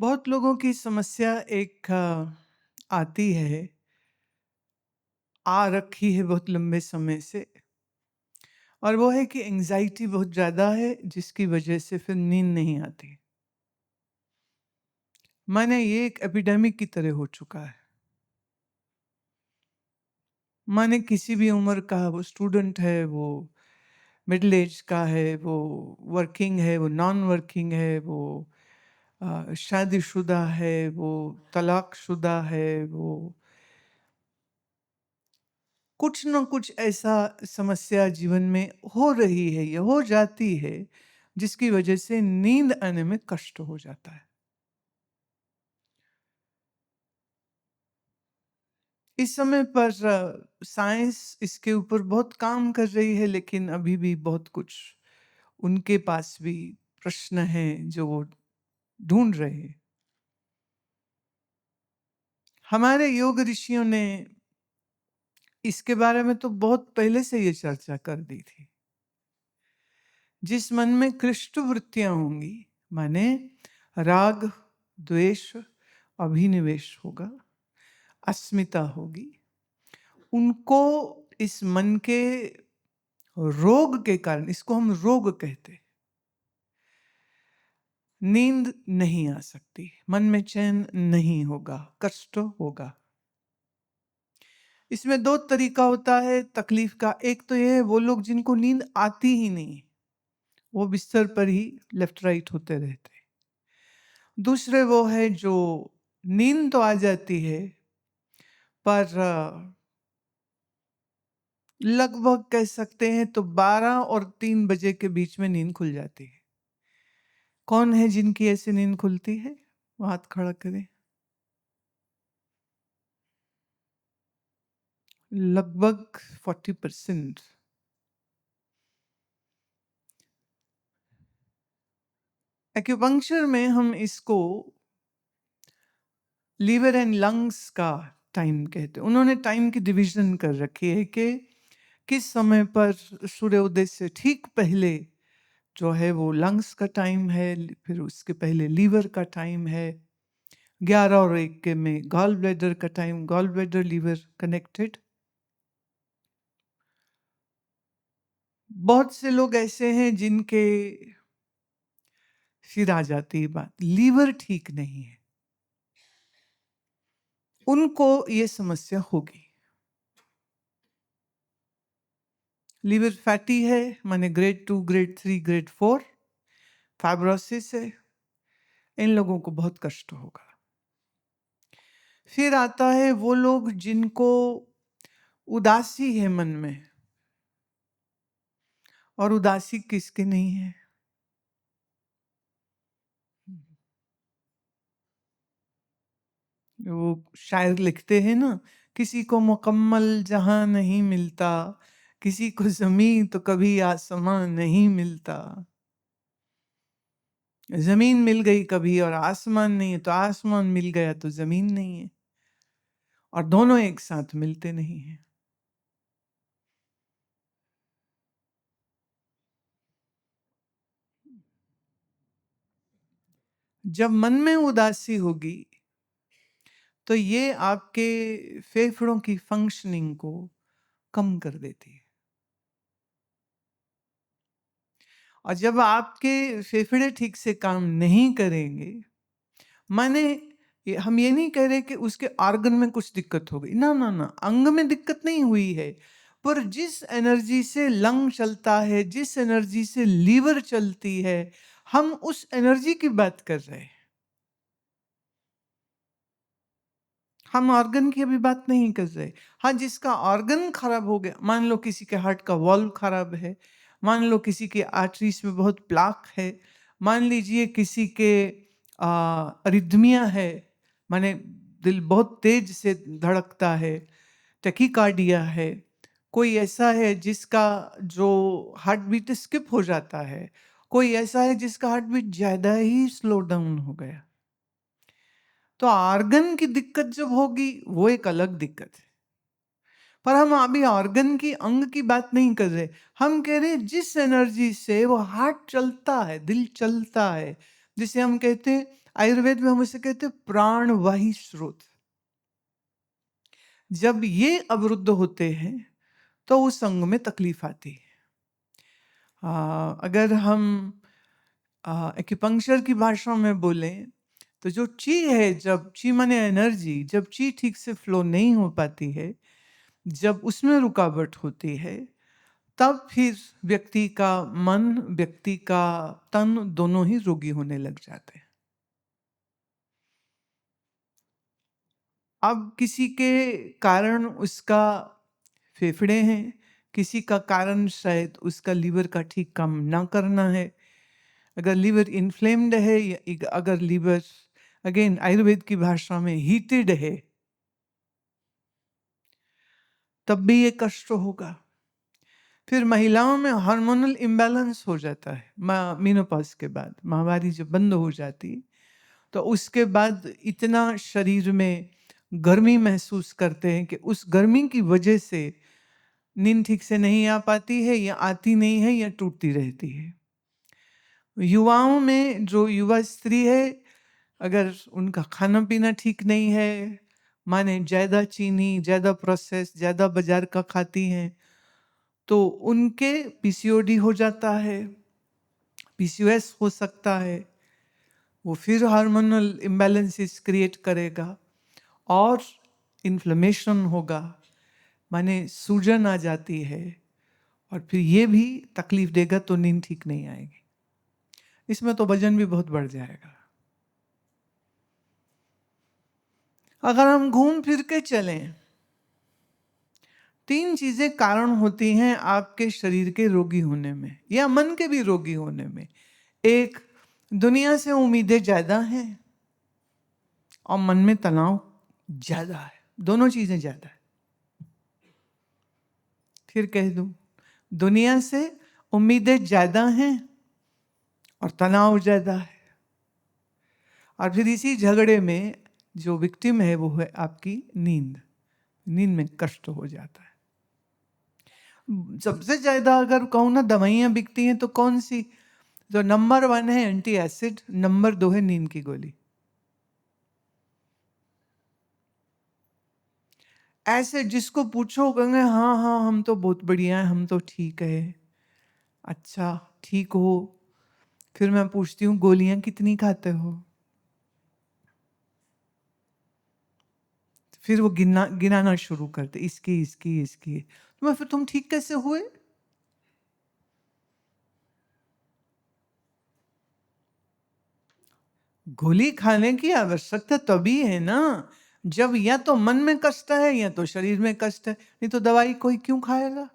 बहुत लोगों की समस्या एक आती है, आ रखी है बहुत लंबे समय से। और वो है कि एंजाइटी बहुत ज़्यादा है, जिसकी वजह से फिर नींद नहीं आती। माने ये एक एपिडेमिक की तरह हो चुका है। माने किसी भी उम्र का, वो स्टूडेंट है, वो मिडिल एज का है, वो वर्किंग है, वो नॉन वर्किंग है, वो शादीशुदा है, वो तलाकशुदा है, वो कुछ न कुछ ऐसा समस्या जीवन में हो रही है या हो जाती है, जिसकी वजह से नींद आने में कष्ट हो जाता है। इस समय पर साइंस इसके ऊपर बहुत काम कर रही है, लेकिन अभी भी बहुत कुछ उनके पास भी प्रश्न हैं जो वो ढूंढ रहे हैं। हमारे योग ऋषियों ने इसके बारे में तो बहुत पहले से ये चर्चा कर दी थी। जिस मन में कृष्ण वृत्तियां होंगी, माने राग, द्वेष, अभिनिवेश होगा, अस्मिता होगी, उनको इस मन के रोग के कारण, इसको हम रोग कहते हैं, नींद नहीं आ सकती, मन में चैन नहीं होगा, कष्ट होगा। इसमें दो तरीका होता है तकलीफ का। एक तो ये है, वो लोग जिनको नींद आती ही नहीं, वो बिस्तर पर ही लेफ्ट राइट होते रहते। दूसरे वो है जो नींद तो आ जाती है, पर लगभग कह सकते हैं तो 12 और 3 बजे के बीच में नींद खुल जाती है। कौन है जिनकी ऐसी नींद खुलती है? वो हाथ खड़ा करें। लगभग 40%। एक्यूपंक्चर में हम इसको लीवर एंड लंग्स का टाइम कहते हैं। उन्होंने टाइम की डिवीजन कर रखी है कि किस समय पर सूर्योदय से ठीक पहले जो है वो लंग्स का टाइम है, फिर उसके पहले लीवर का टाइम है, 11 और 1 के में गॉल ब्लैडर का time, gall bladder liver connected. बहुत से लोग ऐसे हैं जिनके फिर आ जाती है बात, लीवर ठीक नहीं है, उनको ये समस्या होगी। लीवर फैटी है, माने ग्रेड 2, ग्रेड 3, ग्रेड 4, फाइब्रोसिस है, इन लोगों को बहुत कष्ट होगा। फिर आता है वो लोग जिनको उदासी है मन में, और उदासी किसके नहीं है? वो शायर लिखते हैं ना, किसी को मुकम्मल जहां नहीं मिलता, किसी को जमीन तो कभी आसमां नहीं मिलता। जमीन मिल गई कभी और आसमान नहीं है, तो आसमान मिल गया तो जमीन नहीं है, और दोनों एक साथ मिलते नहीं हैं। जब मन में उदासी होगी, तो ये आपके फेफड़ों की फंक्शनिंग को कम कर देती है। और जब आपके फेफड़े ठीक से काम नहीं करेंगे, माने हम ये नहीं कह रहे कि उसके ऑर्गन में कुछ दिक्कत हो गई, ना ना ना, अंग में दिक्कत नहीं हुई है, पर जिस एनर्जी से लंग चलता है, जिस एनर्जी से लीवर चलती है, हम उस एनर्जी की बात कर रहे हैं। हम ऑर्गन की अभी बात नहीं कर रहे। हाँ, जिसका ऑर्गन खराब हो गया, मान लो किसी के हार्ट का वॉल्व खराब है, मान लो किसी के आर्टरीज में बहुत प्लाक है, मान लीजिए किसी के अरिथमिया है, माने दिल बहुत तेज से धड़कता है, टैकीकार्डिया है, कोई ऐसा है जिसका जो हार्ट बीट स्किप हो जाता है, कोई ऐसा है जिसका हार्ट बीट ज़्यादा ही स्लो डाउन हो गया, तो ऑर्गन की दिक्कत जब होगी वो एक अलग दिक्कत है। पर हम अभी ऑर्गन की, अंग की बात नहीं कर रहे। हम कह रहे जिस एनर्जी से वो हार्ट चलता है, दिल चलता है, जिसे हम कहते हैं आयुर्वेद में हम उसे कहते हैं प्राणवाही स्रोत। जब ये अवरुद्ध होते हैं तो उस अंग में तकलीफ आती है। अगर हम एक्यूपंक्चर की भाषा में बोलें तो जो ची है, जब ची माने एनर्जी, जब ची ठीक से फ्लो नहीं हो पाती है, जब उसमें रुकावट होती है, तब फिर व्यक्ति का मन, व्यक्ति का तन दोनों ही रोगी होने लग जाते हैं। अब किसी के कारण उसका फेफड़े हैं, किसी का कारण शायद उसका लीवर का ठीक काम ना करना है। अगर लीवर इन्फ्लेम्ड है या अगर लीवर, अगेन आयुर्वेद की भाषा में, हीटेड है, तब भी ये कष्ट होगा। फिर महिलाओं में हार्मोनल इम्बैलेंस हो जाता है मेनोपॉज के बाद, माहवारी जब बंद हो जाती तो उसके बाद इतना शरीर में गर्मी महसूस करते हैं कि उस गर्मी की वजह से नींद ठीक से नहीं आ पाती है, या आती नहीं है, या टूटती रहती है। युवाओं में जो युवा स्त्री है, अगर उनका खाना पीना ठीक नहीं है, माने ज़्यादा चीनी, ज़्यादा प्रोसेस, ज़्यादा बाजार का खाती हैं, तो उनके पीसीओडी हो जाता है, पीसीओएस हो सकता है। वो फिर हार्मोनल इम्बैलेंसेस क्रिएट करेगा और इन्फ्लेमेशन होगा, माने सूजन आ जाती है, और फिर ये भी तकलीफ देगा, तो नींद ठीक नहीं आएगी। इसमें तो वजन भी बहुत बढ़ जाएगा। अगर हम घूम फिर के चलें, 3 चीजें कारण होती हैं आपके शरीर के रोगी होने में या मन के भी रोगी होने में। एक, दुनिया से उम्मीदें ज्यादा हैं और मन में तनाव ज्यादा है। दोनों चीजें ज्यादा है। फिर कह दूं, दुनिया से उम्मीदें ज्यादा हैं और तनाव ज्यादा है। और फिर इसी झगड़े में जो विक्टिम है वो है आपकी नींद। नींद में कष्ट हो जाता है। सबसे ज्यादा अगर कहूँ ना दवाइयाँ बिकती हैं तो कौन सी? तो नंबर 1 है एंटी एसिड, नंबर 2 है नींद की गोली। ऐसे जिसको पूछो कहेंगे हाँ हाँ हम तो बहुत बढ़िया हैं, हम तो ठीक है। अच्छा ठीक हो, फिर मैं पूछती हूँ गोलियां कितनी खाते हो? फिर वो गिनाना शुरू करते, इसकी इसकी इसकी। तो मैं फिर, तुम ठीक कैसे हुए? गोली खाने की आवश्यकता तभी है ना जब या तो मन में कष्ट है या तो शरीर में कष्ट है, नहीं तो दवाई कोई क्यों खाएगा?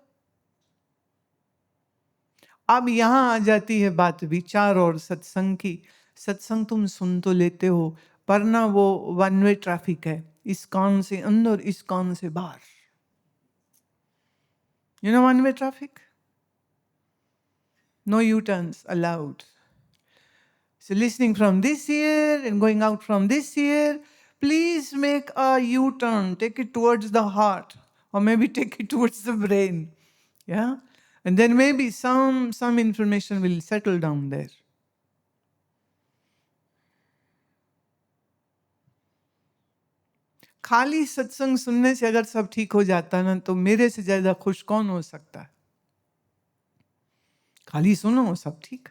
अब यहां आ जाती है बात विचार और सत्संग की। सत्संग तुम सुन तो लेते हो, पर ना वो वन वे ट्रैफिक है, इस कान से अंदर इस कान से बाहर। You know one way traffic, no U turns allowed. So listening from this ear and going out from this ear, please make a U-turn, take it towards the heart, or maybe take it towards the brain. Yeah? And then maybe some information will settle down there. खाली सत्संग सुनने से अगर सब ठीक हो जाता ना, तो मेरे से ज्यादा खुश कौन हो सकता है? खाली सुनो सब ठीक।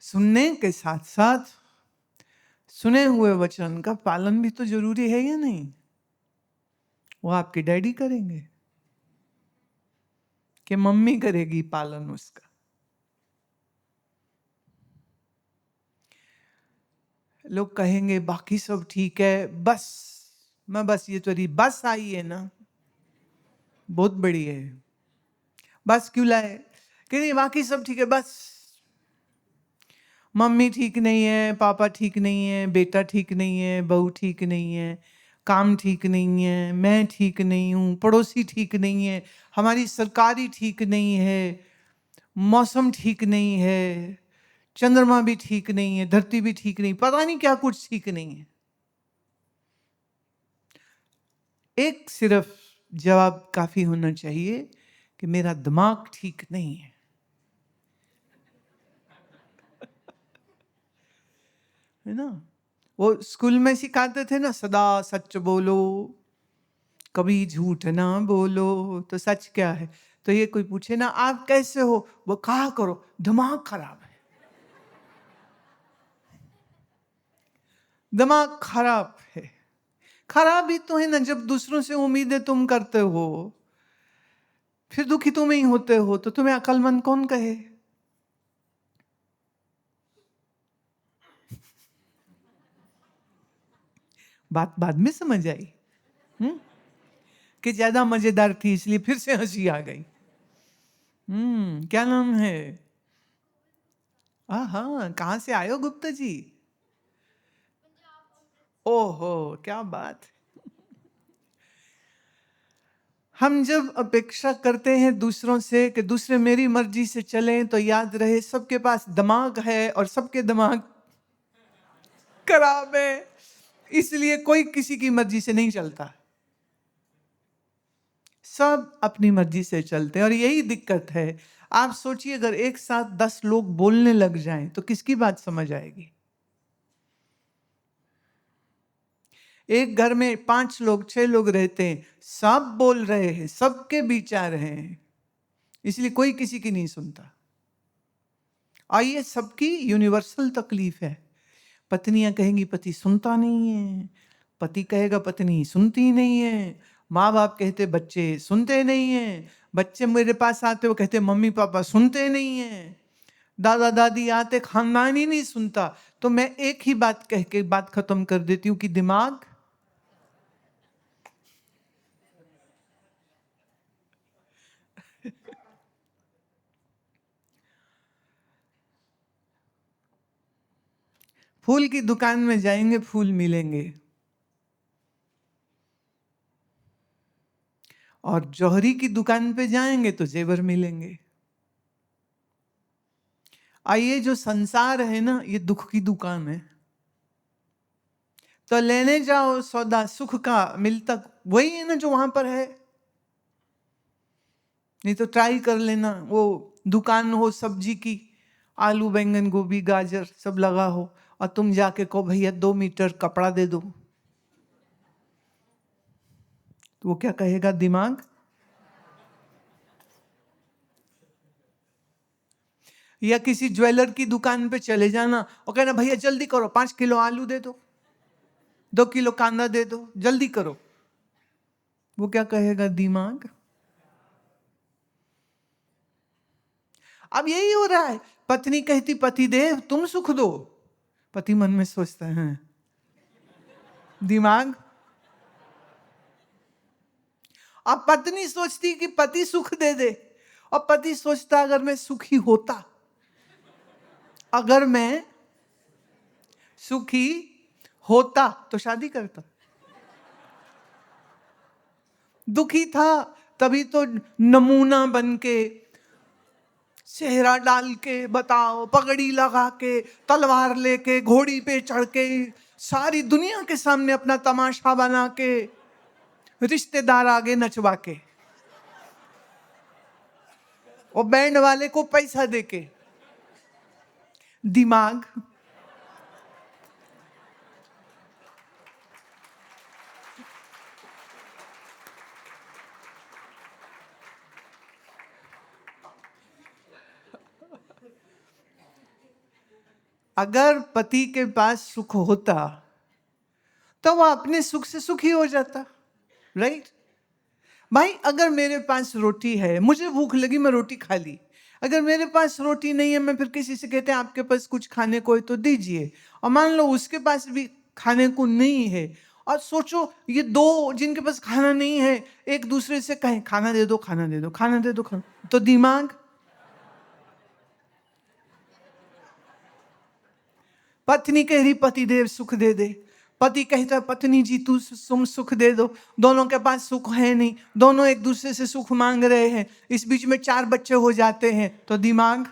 सुनने के साथ साथ सुने हुए वचन का पालन भी तो जरूरी है या नहीं? वो आपके डैडी करेंगे कि मम्मी करेगी पालन उसका? लोग कहेंगे बाकी सब ठीक है, बस मैं बस ये तो रही बस आई है ना, बहुत बड़ी है, बस क्यों लाए? कि नहीं बाकी सब ठीक है, बस मम्मी ठीक नहीं है, पापा ठीक नहीं है, बेटा ठीक नहीं है, बहू ठीक नहीं है, काम ठीक नहीं है, मैं ठीक नहीं हूँ, पड़ोसी ठीक नहीं है, हमारी सरकारी ठीक नहीं है, मौसम ठीक नहीं है, चंद्रमा भी ठीक नहीं है, धरती भी ठीक नहीं, पता नहीं क्या कुछ ठीक नहीं है। एक सिर्फ जवाब काफी होना चाहिए कि मेरा दिमाग ठीक नहीं है। है ना? वो स्कूल में सिखाते थे ना, सदा सच बोलो, कभी झूठ ना बोलो। तो सच क्या है? तो ये कोई पूछे ना आप कैसे हो, वो कहा करो दिमाग खराब है। दिमाग खराब है। खराब ही तो है ना, जब दूसरों से उम्मीदें तुम करते हो फिर दुखी तुम ही होते हो, तो तुम्हें अक्लमंद कौन कहे? बात बाद में समझ आई। हम्म कि ज्यादा मजेदार थी इसलिए फिर से हंसी आ गई। क्या नाम है? हाँ, कहाँ से आए हो गुप्ता जी? ओहो, क्या बात है। हम जब अपेक्षा करते हैं दूसरों से कि दूसरे मेरी मर्जी से चलें, तो याद रहे सबके पास दिमाग है और सबके दिमाग खराब है, इसलिए कोई किसी की मर्जी से नहीं चलता। सब अपनी मर्जी से चलते हैं और यही दिक्कत है। आप सोचिए अगर एक साथ 10 लोग बोलने लग जाएं तो किसकी बात समझ आएगी? एक घर में 5 लोग 6 लोग रहते हैं, सब बोल रहे हैं, सबके विचार हैं, इसलिए कोई किसी की नहीं सुनता। आइए, सबकी यूनिवर्सल तकलीफ है। पत्नियां कहेंगी पति सुनता नहीं है, पति कहेगा पत्नी सुनती नहीं है, माँ बाप कहते बच्चे सुनते नहीं हैं, बच्चे मेरे पास आते वो कहते मम्मी पापा सुनते नहीं हैं, दादा दादी आते खानदान ही नहीं सुनता। तो मैं एक ही बात कह के बात खत्म कर देती हूँ कि दिमाग फूल की दुकान में जाएंगे फूल मिलेंगे, और जौहरी की दुकान पे जाएंगे तो जेवर मिलेंगे। आइए, जो संसार है ना, ये दुख की दुकान है। तो लेने जाओ सौदा सुख का, मिलता वही है ना जो वहां पर है। नहीं तो ट्राई कर लेना, वो दुकान हो सब्जी की, आलू बैंगन गोभी गाजर सब लगा हो, और तुम जाके कहो भैया 2 मीटर कपड़ा दे दो, तो वो क्या कहेगा दिमाग? या किसी ज्वेलर की दुकान पे चले जाना और कहना भैया जल्दी करो 5 किलो आलू दे दो, 2 किलो कांदा दे दो, जल्दी करो। वो क्या कहेगा दिमाग? अब यही हो रहा है। पत्नी कहती पति देव तुम सुख दो, पति मन में सोचता है दिमाग। अब पत्नी सोचती कि पति सुख दे दे, और पति सोचता अगर मैं सुखी होता, अगर मैं सुखी होता तो शादी करता। दुखी था तभी तो नमूना बन के, चेहरा डाल के, बताओ पगड़ी लगा के, तलवार लेके, घोड़ी पे चढ़ के, सारी दुनिया के सामने अपना तमाशा बना के, रिश्तेदार आगे नचवा के, और बैंड वाले को पैसा देके। दिमाग अगर पति के पास सुख होता तो वह अपने सुख से सुखी हो जाता, राइट? भाई अगर मेरे पास रोटी है, मुझे भूख लगी मैं रोटी खा ली, अगर मेरे पास रोटी नहीं है मैं फिर किसी से कहते हैं आपके पास कुछ खाने को है तो दीजिए, और मान लो उसके पास भी खाने को नहीं है, और सोचो ये दो जिनके पास खाना नहीं है एक दूसरे से कहें खाना दे दो खाना दे दो खाना दे दो खाना, तो दिमाग, पत्नी कह रही पति देव सुख दे दे, पति कहता है पत्नी जी तुम सुख दे दो, दोनों के पास सुख है नहीं, दोनों एक दूसरे से सुख मांग रहे हैं, इस बीच में 4 बच्चे हो जाते हैं, तो दिमाग।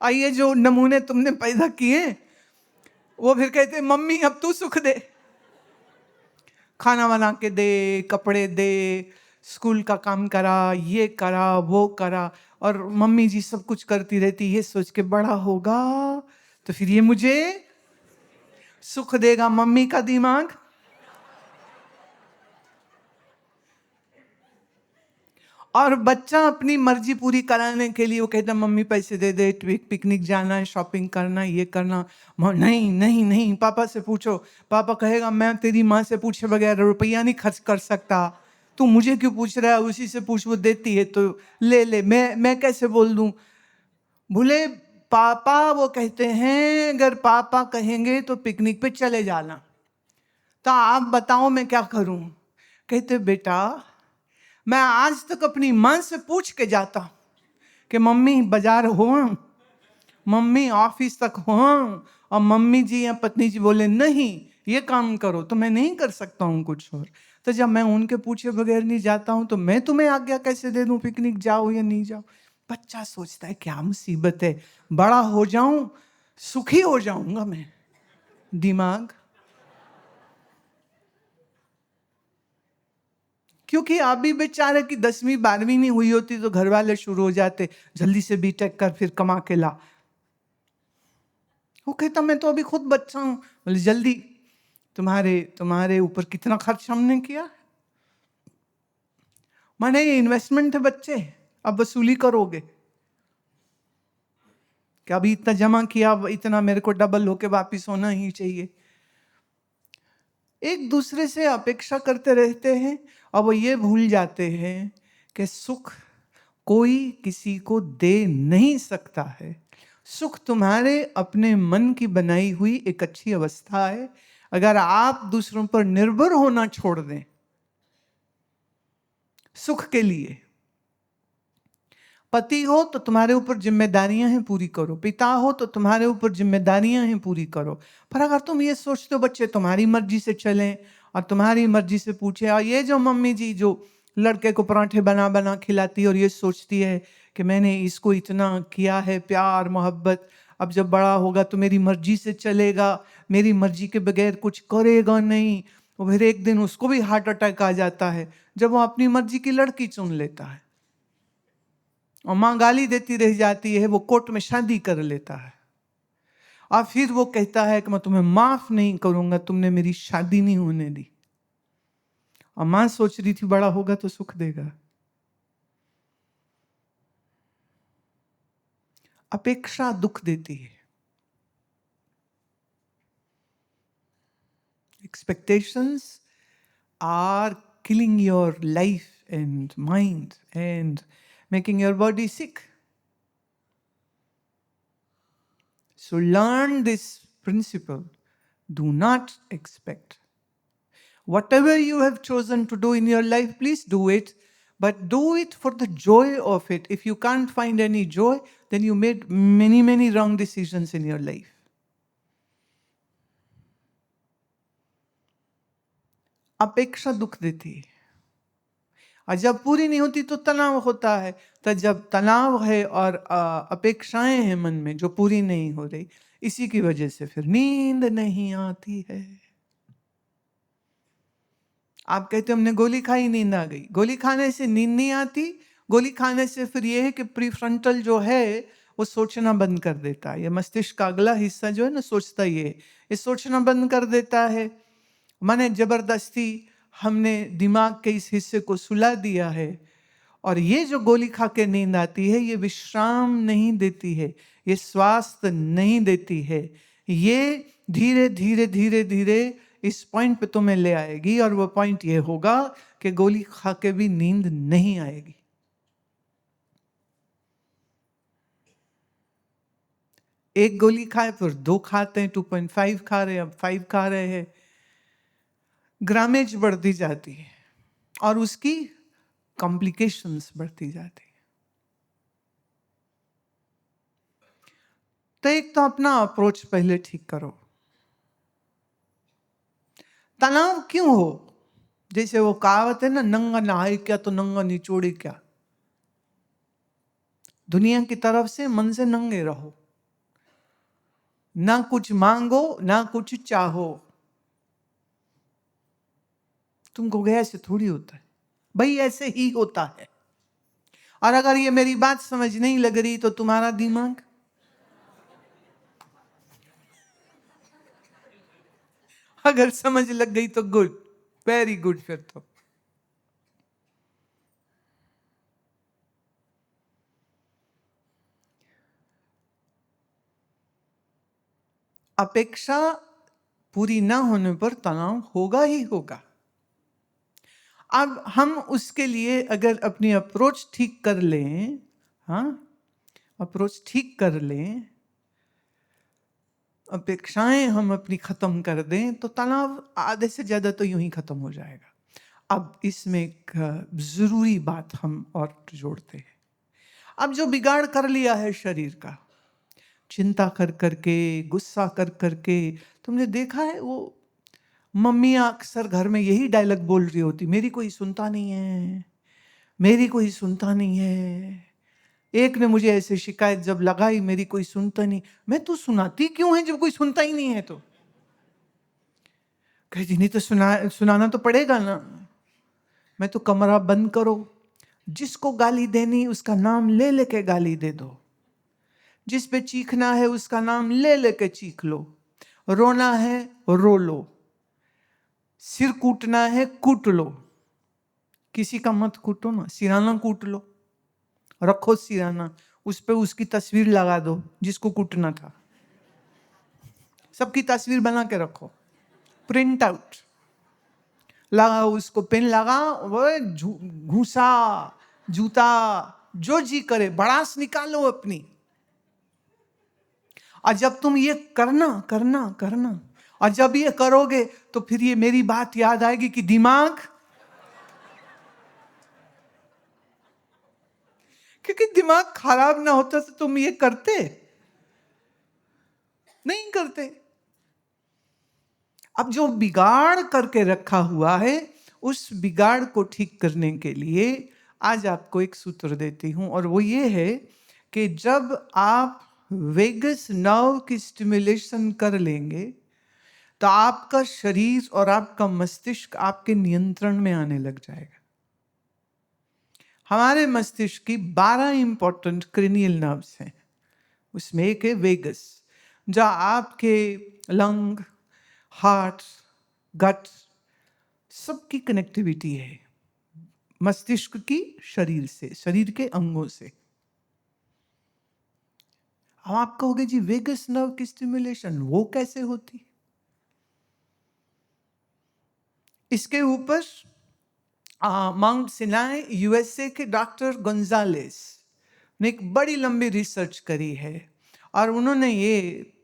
आइए, जो नमूने तुमने पैदा किए वो फिर कहते मम्मी अब तू सुख दे, खाना बना के दे, कपड़े दे, स्कूल का काम करा, ये करा, वो करा, और मम्मी जी सब कुछ करती रहती, ये सोच के बड़ा होगा तो फिर ये मुझे सुख देगा, मम्मी का दिमाग। और बच्चा अपनी मर्जी पूरी कराने के लिए वो कहता मम्मी पैसे दे दे, पिकनिक जाना है, शॉपिंग करना, ये करना। नहीं नहीं नहीं, पापा से पूछो। पापा कहेगा मैं तेरी माँ से पूछे बगैर रुपया नहीं खर्च कर सकता, तू मुझे क्यों पूछ रहा है, उसी से पूछ, वो देती है तो ले ले, मैं कैसे बोल दूं। बोले पापा वो कहते हैं अगर पापा कहेंगे तो पिकनिक पे चले जाना, तो आप बताओ मैं क्या करूं। कहते बेटा मैं आज तक अपनी माँ से पूछ के जाता कि मम्मी बाजार हो, मम्मी ऑफिस तक हो, और मम्मी जी या पत्नी जी बोले नहीं ये काम करो, तो मैं नहीं कर सकता हूँ कुछ और। तो जब मैं उनके पूछे बगैर नहीं जाता हूँ तो मैं तुम्हें आज्ञा कैसे दे दूं पिकनिक जाओ या नहीं जाओ। बच्चा सोचता है क्या मुसीबत है, बड़ा हो जाऊं सुखी हो जाऊंगा मैं। दिमाग, क्योंकि अभी बेचारे की 10वीं 12वीं नहीं हुई होती तो घर वाले शुरू हो जाते जल्दी से बीटेक कर फिर कमा के ला। वो कहता मैं तो अभी खुद बच्चा हूं। बोले जल्दी, तुम्हारे तुम्हारे ऊपर कितना खर्च हमने किया, माने ये इन्वेस्टमेंट है बच्चे, अब वसूली करोगे कि अभी इतना जमा किया, अब इतना मेरे को डबल होके वापिस होना ही चाहिए। एक दूसरे से अपेक्षा करते रहते हैं और वो ये भूल जाते हैं कि सुख कोई किसी को दे नहीं सकता है। सुख तुम्हारे अपने मन की बनाई हुई एक अच्छी अवस्था है। अगर आप दूसरों पर निर्भर होना छोड़ दें सुख के लिए, पति हो तो तुम्हारे ऊपर जिम्मेदारियां हैं पूरी करो, पिता हो तो तुम्हारे ऊपर जिम्मेदारियां हैं पूरी करो। पर अगर तुम ये सोचते हो बच्चे तुम्हारी मर्जी से चलें और तुम्हारी मर्जी से पूछे, और ये जो मम्मी जी जो लड़के को पराठे बना बना खिलाती है और ये सोचती है कि मैंने इसको इतना किया है प्यार मोहब्बत, अब जब बड़ा होगा तो मेरी मर्जी से चलेगा, मेरी मर्जी के बगैर कुछ करेगा नहीं, और फिर एक दिन उसको भी हार्ट अटैक आ जाता है जब वो अपनी मर्जी की लड़की चुन लेता है और माँ गाली देती रह जाती है, वो कोर्ट में शादी कर लेता है और फिर वो कहता है कि मैं तुम्हें माफ नहीं करूंगा, तुमने मेरी शादी नहीं होने दी। और माँ सोच रही थी बड़ा होगा तो सुख देगा। अपेक्षा दुख देती है। Expectations are killing your life and mind and making your body sick. So learn this principle. Do not expect. Whatever you have chosen to do in your life, please do it, but do it for the joy of it. If you can't find any joy, then you made many, many wrong decisions in your life. अपेक्षा दुख देती है और जब पूरी नहीं होती तो तनाव होता है। तो जब तनाव है और अपेक्षाएं हैं मन में जो पूरी नहीं हो रही, इसी की वजह से फिर नींद नहीं आती है। आप कहते हमने गोली खाई नींद आ गई, गोली खाने से नींद नहीं आती। गोली खाने से फिर यह है कि प्रीफ्रंटल जो है वो सोचना बंद कर देता है। ये मस्तिष्क का अगला हिस्सा जो है ना सोचता ये सोचना बंद कर देता है। माने जबरदस्ती हमने दिमाग के इस हिस्से को सुला दिया है और ये जो गोली खा के नींद आती है ये विश्राम नहीं देती है, ये स्वास्थ्य नहीं देती है। ये धीरे धीरे धीरे धीरे इस पॉइंट पे तुम्हें ले आएगी और वो पॉइंट ये होगा कि गोली खा के भी नींद नहीं आएगी। एक गोली खाए फिर 2 खाते हैं, 2.5 खा रहे हैं, अब 5 खा रहे हैं, ग्रामेज बढ़ती जाती है और उसकी कॉम्प्लिकेशंस बढ़ती जाती है। तो एक तो अपना अप्रोच पहले ठीक करो। तनाव क्यों हो, जैसे वो कहावत है ना, नंगा नहाए क्या तो नंगा निचोड़े क्या। दुनिया की तरफ से मन से नंगे रहो, ना कुछ मांगो ना कुछ चाहो। तुमको गया से थोड़ी होता है। भाई ऐसे ही होता है। और अगर ये मेरी बात समझ नहीं लग रही तो तुम्हारा दिमाग, अगर समझ लग गई तो गुड, वेरी गुड। फिर तो अपेक्षा पूरी ना होने पर तनाव होगा ही होगा। अब हम उसके लिए अगर अपनी अप्रोच ठीक कर लें, हाँ, अप्रोच ठीक कर लें, अपेक्षाएं हम अपनी खत्म कर दें तो तनाव आधे से ज्यादा तो यूं ही खत्म हो जाएगा। अब इसमें एक जरूरी बात हम और जोड़ते हैं। अब जो बिगाड़ कर लिया है शरीर का, चिंता कर करके, गुस्सा कर करके, तुमने देखा है वो मम्मियाँ अक्सर घर में यही डायलॉग बोल रही होती, मेरी कोई सुनता नहीं है, मेरी कोई सुनता नहीं है। एक ने मुझे ऐसे शिकायत जब लगाई, मेरी कोई सुनता नहीं। मैं तो सुनाती क्यों है जब कोई सुनता ही नहीं है? तो कहती नहीं तो सुनाना तो पड़ेगा ना। मैं तो कमरा बंद करो, जिसको गाली देनी उसका नाम ले लेके गाली दे दो, जिस पे चीखना है उसका नाम ले लेके चीख लो, रोना है रो लो, सिर कूटना है कूट लो। किसी का मत कूटो ना, सिराना कूट लो, रखो सिराना, उस पे उसकी तस्वीर लगा दो जिसको कूटना था, सबकी तस्वीर बना के रखो, प्रिंट आउट लगाओ, उसको पेन लगाओ, वो घूसा जूता जो जी करे बड़ास निकालो अपनी। और जब तुम ये करना करना करना, और जब ये करोगे तो फिर ये मेरी बात याद आएगी कि दिमाग, क्योंकि दिमाग खराब ना होता तो तुम ये करते नहीं करते। अब जो बिगाड़ करके रखा हुआ है, उस बिगाड़ को ठीक करने के लिए आज आपको एक सूत्र देती हूं, और वो ये है कि जब आप वेगस नर्व की स्टिमुलेशन कर लेंगे तो आपका शरीर और आपका मस्तिष्क आपके नियंत्रण में आने लग जाएगा। हमारे मस्तिष्क की 12 इंपॉर्टेंट क्रेनियल नर्व्स हैं, उसमें एक है वेगस, जो आपके लंग, हार्ट, गट, सबकी कनेक्टिविटी है मस्तिष्क की शरीर से, शरीर के अंगों से। अब आप कहोगे जी वेगस नर्व की स्टिमुलेशन वो कैसे होती? इसके ऊपर माउंट सिनाई यूएसए के डॉक्टर गोंजालेस ने एक बड़ी लंबी रिसर्च करी है, और उन्होंने ये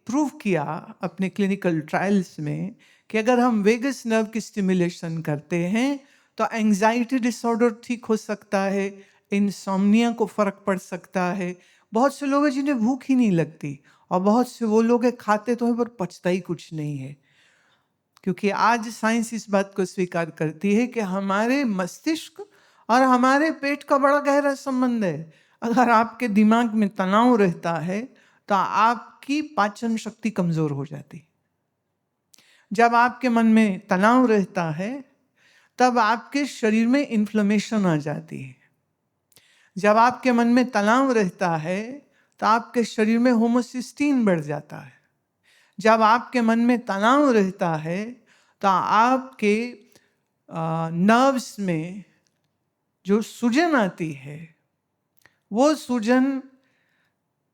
प्रूव किया अपने क्लिनिकल ट्रायल्स में कि अगर हम वेगस नर्व की स्टिमुलेशन करते हैं तो एंजाइटी डिसऑर्डर ठीक हो सकता है, इंसोम्निया को फर्क पड़ सकता है। बहुत से लोग हैं जिन्हें भूख ही नहीं लगती, और बहुत से वो लोग हैं खाते तो हैं पर पचता ही कुछ नहीं है। क्योंकि आज साइंस इस बात को स्वीकार करती है कि हमारे मस्तिष्क और हमारे पेट का बड़ा गहरा संबंध है। अगर आपके दिमाग में तनाव रहता है तो आपकी पाचन शक्ति कमजोर हो जाती। जब आपके मन में तनाव रहता है तब आपके शरीर में इन्फ्लेमेशन आ जाती है। जब आपके मन में तनाव रहता है तो आपके शरीर में होमोसिस्टीन बढ़ जाता है। जब आपके मन में तनाव रहता है तो आपके नर्व्स में जो सूजन आती है, वो सूजन,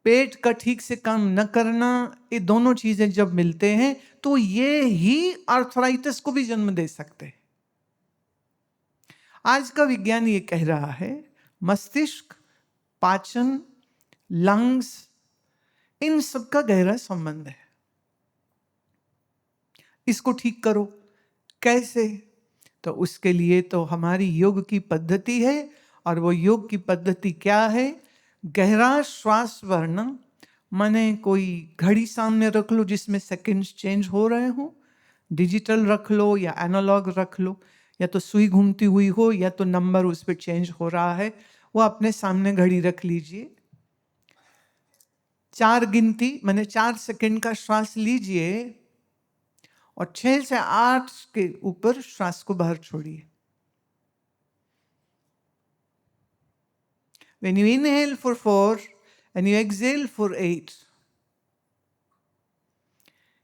पेट का ठीक से काम न करना, ये दोनों चीजें जब मिलते हैं तो ये ही आर्थराइटिस को भी जन्म दे सकते हैं। आज का विज्ञान ये कह रहा है मस्तिष्क, पाचन, लंग्स, इन सब का गहरा संबंध है। इसको ठीक करो। कैसे? तो उसके लिए तो हमारी योग की पद्धति है, और वो योग की पद्धति क्या है? गहरा श्वास भरना, माने कोई घड़ी सामने रख लो जिसमें सेकंड्स चेंज हो रहे हो, डिजिटल रख लो या एनालॉग रख लो, या तो सुई घूमती हुई हो या तो नंबर उस पर चेंज हो रहा है, वो अपने सामने घड़ी रख लीजिए। 4 गिनती माने 4 सेकंड का श्वास लीजिए और 6 से 8 के ऊपर श्वास को बाहर छोड़िए। When you inhale for 4 and you exhale for 8,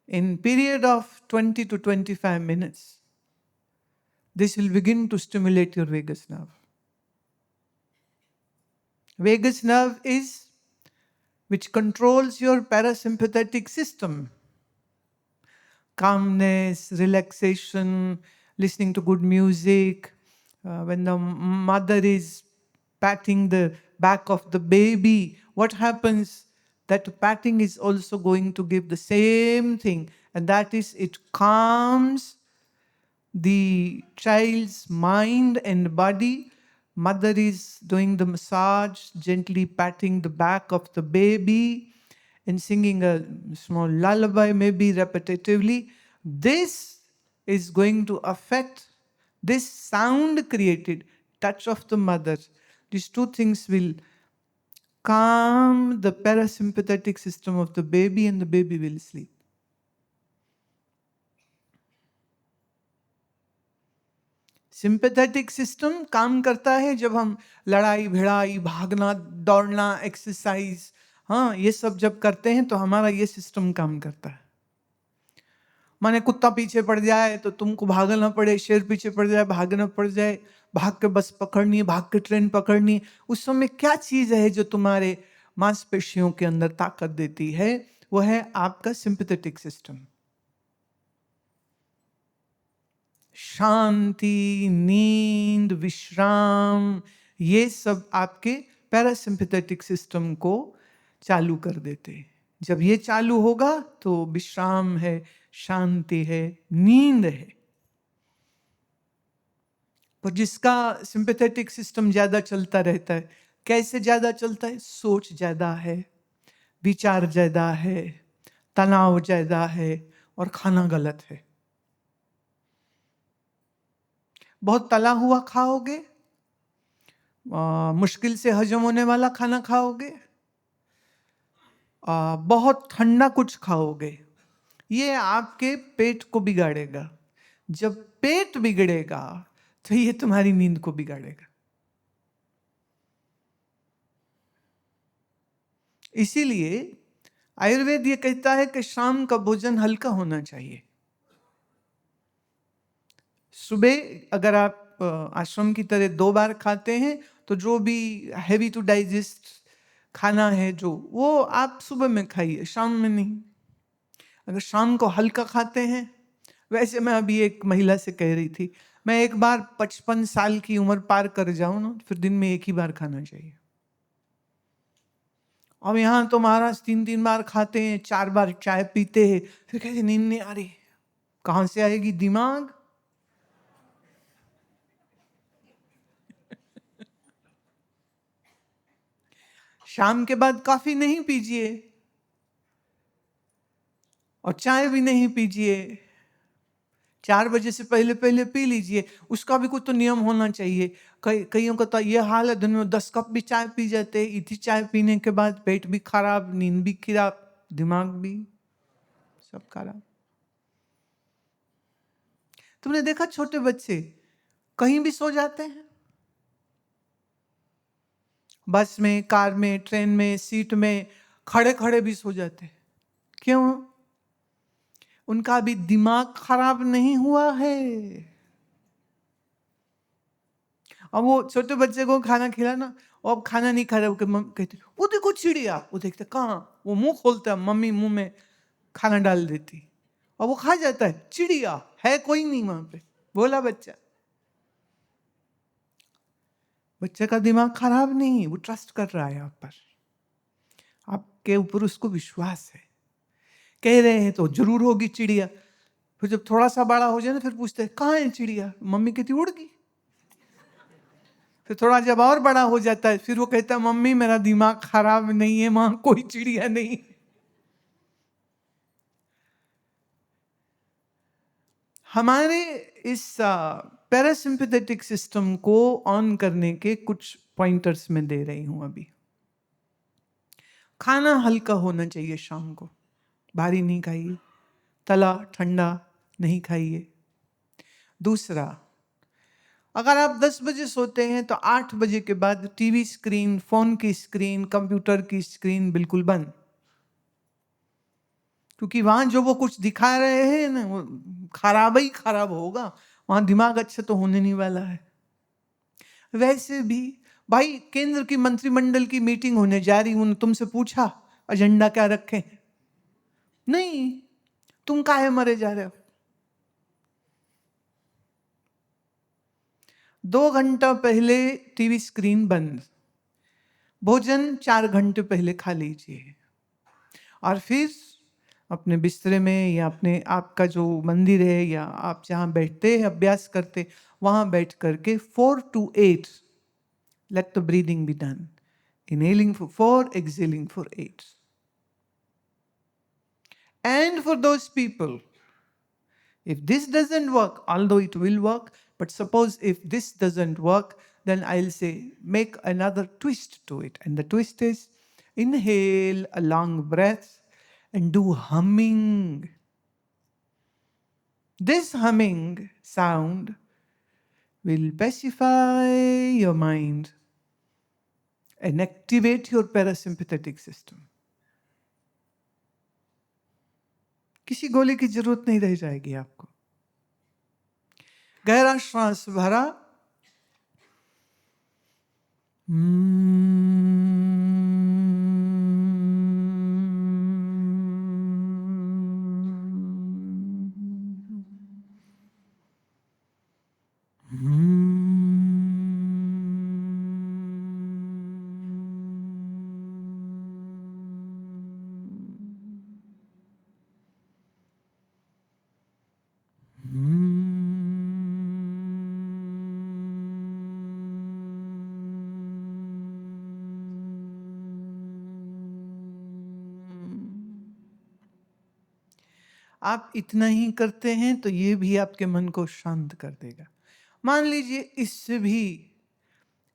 in period of 20 to 25 minutes, this will begin to stimulate your vagus nerve. Vagus nerve is which controls your parasympathetic system. Calmness, relaxation, listening to good music. When the mother is patting the back of the baby, what happens? That patting is also going to give the same thing, and that is it calms the child's mind and body. Mother is doing the massage, gently patting the back of the baby and singing a small lullaby, maybe repetitively. This is going to affect this sound created, touch of the mother. These two things will calm the parasympathetic system of the baby and the baby will sleep. Sympathetic system काम करता है जब हम लड़ाई भिड़ाई, भागना दौड़ना, exercise, हाँ ये सब जब करते हैं तो हमारा ये सिस्टम काम करता है. माने कुत्ता पीछे पड़ जाए तो तुमको भागना पड़े, शेर पीछे पड़ जाए भागना पड़ जाए, भाग के बस पकड़नी है, भाग के ट्रेन पकड़नी है. उस समय क्या चीज है जो तुम्हारे मांसपेशियों के अंदर ताकत देती है? वो है आपका सिंपैथेटिक सिस्टम. शांति, नींद, विश्राम, ये सब आपके पैरासिम्पैथेटिक सिस्टम को चालू कर देते हैं. जब ये चालू होगा तो विश्राम है, शांति है, नींद है. पर जिसका सिंपैथेटिक सिस्टम ज्यादा चलता रहता है, कैसे ज्यादा चलता है? सोच ज्यादा है, विचार ज्यादा है, तनाव ज्यादा है और खाना गलत है. बहुत तला हुआ खाओगे, मुश्किल से हजम होने वाला खाना खाओगे, बहुत ठंडा कुछ खाओगे, ये आपके पेट को बिगाड़ेगा. जब पेट बिगड़ेगा तो ये तुम्हारी नींद को बिगाड़ेगा. इसीलिए आयुर्वेद ये कहता है कि शाम का भोजन हल्का होना चाहिए. सुबह अगर आप आश्रम की तरह 2 बार खाते हैं तो जो भी हैवी टू डाइजेस्ट खाना है जो वो आप सुबह में खाइए, शाम में नहीं. अगर शाम को हल्का खाते हैं, वैसे मैं अभी एक महिला से कह रही थी, मैं एक बार 55 साल की उम्र पार कर जाऊं ना, फिर दिन में एक ही बार खाना चाहिए. अब यहाँ तो महाराज 3-3 बार खाते हैं, 4 बार चाय पीते हैं, फिर कहते नींद नहीं आ रही. कहां से आएगी? दिमाग. शाम के बाद कॉफी नहीं पीजिए और चाय भी नहीं पीजिए. 4 बजे से पहले पहले पी लीजिए. उसका भी कुछ तो नियम होना चाहिए. कईयों का तो ये हाल है, दिन में 10 कप भी चाय पी जाते हैं. इतनी चाय पीने के बाद पेट भी खराब, नींद भी खराब, दिमाग भी सब खराब. तुमने देखा छोटे बच्चे कहीं भी सो जाते हैं, बस में, कार में, ट्रेन में, सीट में, खड़े खड़े भी सो जाते हैं. क्यों? उनका अभी दिमाग खराब नहीं हुआ है. अब वो छोटे बच्चे को खाना खिलाना, और अब खाना नहीं खा रहे, कहते वो देखो चिड़िया. वो देखते कहाँ, वो मुंह खोलता है, मम्मी मुंह में खाना डाल देती और वो खा जाता है. चिड़िया है कोई नहीं वहां पे, बोला बच्चा. बच्चे का दिमाग खराब नहीं, वो ट्रस्ट कर रहा है आप पर, आपके ऊपर उसको विश्वास है. कह रहे हैं तो जरूर होगी चिड़िया. फिर जब थोड़ा सा बड़ा हो जाए ना, फिर पूछते हैं कहाँ है चिड़िया? मम्मी कहती उड़ गई. फिर थोड़ा जब और बड़ा हो जाता है, फिर वो कहता है मम्मी मेरा दिमाग खराब नहीं है, वहां कोई चिड़िया नहीं. हमारे इस पैरासिम्पैथेटिक सिस्टम को ऑन करने के कुछ पॉइंटर्स मैं दे रही हूं अभी. खाना हल्का होना चाहिए शाम को, भारी नहीं खाइए, तला ठंडा नहीं खाइए. दूसरा, अगर आप 10 बजे सोते हैं तो 8 बजे के बाद टीवी स्क्रीन, फ़ोन की स्क्रीन, कंप्यूटर की स्क्रीन बिल्कुल बंद। क्योंकि वहाँ जो वो कुछ दिखा रहे हैं ना, वो खराब ही खराब होगा। वहाँ दिमाग अच्छा तो होने नहीं वाला है। वैसे भी भाई, केंद्र की मंत्रिमंडल की मीटिंग होने जा रही, उन्होंने तुमसे पूछा एजेंडा क्या रखें? नहीं। तुम काहे मरे जा रहे हो? 2 घंटा पहले टीवी स्क्रीन बंद, भोजन 4 घंटे पहले खा लीजिए, और फिर अपने बिस्तरे में या अपने आपका जो मंदिर है या आप जहाँ बैठते हैं अभ्यास करते, वहाँ बैठ करके 4 to 8 let the breathing be done. Inhaling for 4, exhaling for 8. And for those people, if this doesn't work, although it will work, but suppose if this doesn't work, then I'll say make another twist to it. And the twist is inhale a long breath and do humming. This humming sound will pacify your mind and activate your parasympathetic system. किसी गोली की जरूरत नहीं रह जाएगी आपको। गहरा श्वास भरा, आप इतना ही करते हैं तो ये भी आपके मन को शांत कर देगा। मान लीजिए इससे भी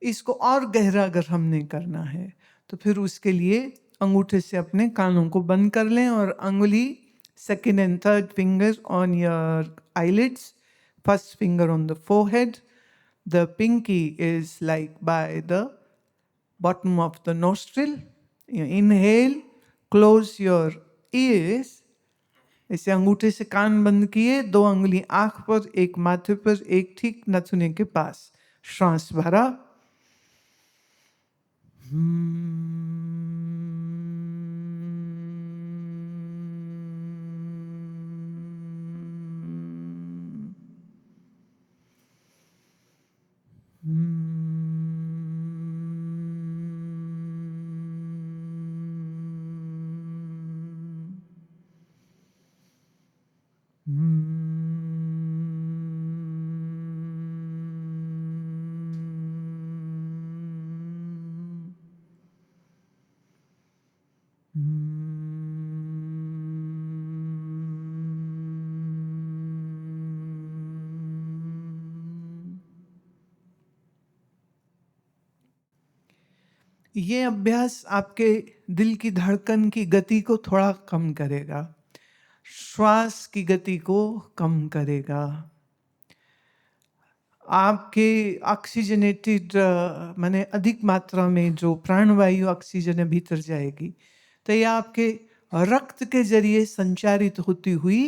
इसको और गहरा अगर हमने करना है तो फिर उसके लिए अंगूठे से अपने कानों को बंद कर लें और अंगुली second and third finger on your eyelids, first finger on the forehead, the pinky is like by the bottom of the nostril. You inhale, close your ears. ऐसे अंगूठे से कान बंद किए, 2 अंगुली आंख पर, एक माथे पर, एक ठीक नथुने के पास। श्वास भरा, ये अभ्यास आपके दिल की धड़कन की गति को थोड़ा कम करेगा, श्वास की गति को कम करेगा, आपके ऑक्सीजनेटेड माने अधिक मात्रा में जो प्राणवायु ऑक्सीजन भीतर जाएगी, तो ये आपके रक्त के जरिए संचारित होती हुई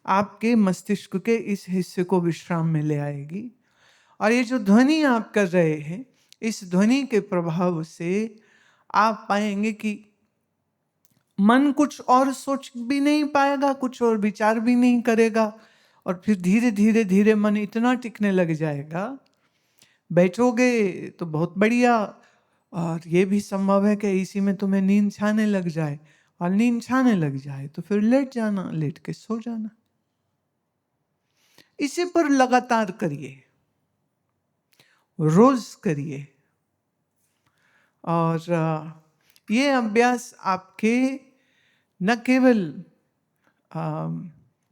आपके मस्तिष्क के इस हिस्से को विश्राम में ले आएगी। और ये जो ध्वनि आप कर रहे हैं, इस ध्वनि के प्रभाव से आप पाएंगे कि मन कुछ और सोच भी नहीं पाएगा, कुछ और विचार भी नहीं करेगा, और फिर धीरे धीरे धीरे मन इतना टिकने लग जाएगा, बैठोगे तो बहुत बढ़िया, और ये भी संभव है कि इसी में तुम्हें नींद छाने लग जाए, और नींद छाने लग जाए तो फिर लेट जाना, लेट के सो जाना। इसी पर लगातार करिए, रोज करिए, और ये अभ्यास आपके न केवल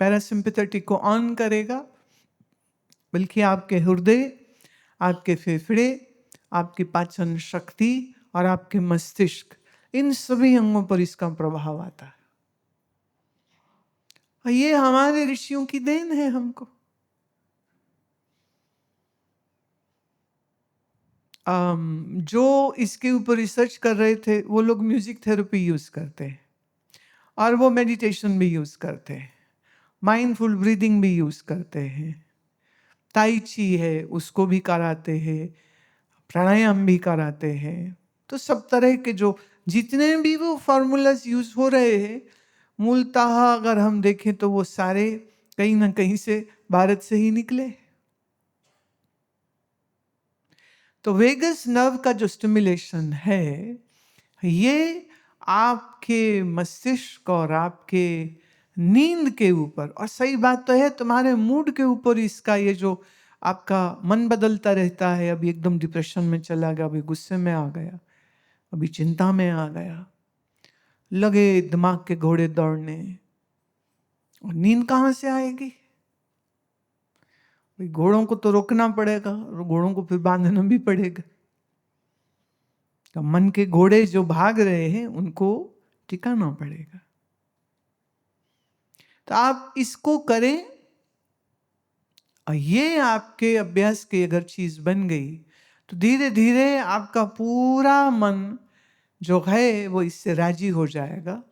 पैरासिम्पैथेटिक को ऑन करेगा, बल्कि आपके हृदय, आपके फेफड़े, आपकी पाचन शक्ति और आपके मस्तिष्क, इन सभी अंगों पर इसका प्रभाव आता है। और ये हमारे ऋषियों की देन है हमको। जो इसके ऊपर रिसर्च कर रहे थे वो लोग म्यूजिक थेरेपी यूज़ करते हैं और वो मेडिटेशन भी यूज़ करते हैं, माइंडफुल ब्रीदिंग भी यूज़ करते हैं, ताई ची है उसको भी कराते हैं, प्राणायाम भी कराते हैं। तो सब तरह के जो जितने भी वो फार्मूलाज यूज़ हो रहे हैं, मूलतः अगर हम देखें तो वो सारे कहीं ना कहीं से भारत से ही निकले। तो वेगस नर्व का जो स्टिमुलेशन है, ये आपके मस्तिष्क और आपके नींद के ऊपर, और सही बात तो है तुम्हारे मूड के ऊपर इसका, ये जो आपका मन बदलता रहता है, अभी एकदम डिप्रेशन में चला गया, अभी गुस्से में आ गया, अभी चिंता में आ गया, लगे दिमाग के घोड़े दौड़ने, और नींद कहाँ से आएगी? भाई घोड़ों को तो रोकना पड़ेगा और घोड़ों को फिर बांधना भी पड़ेगा। तो मन के घोड़े जो भाग रहे हैं उनको टिकाना पड़ेगा। तो आप इसको करें, और ये आपके अभ्यास की अगर चीज बन गई तो धीरे धीरे आपका पूरा मन जो है वो इससे राजी हो जाएगा।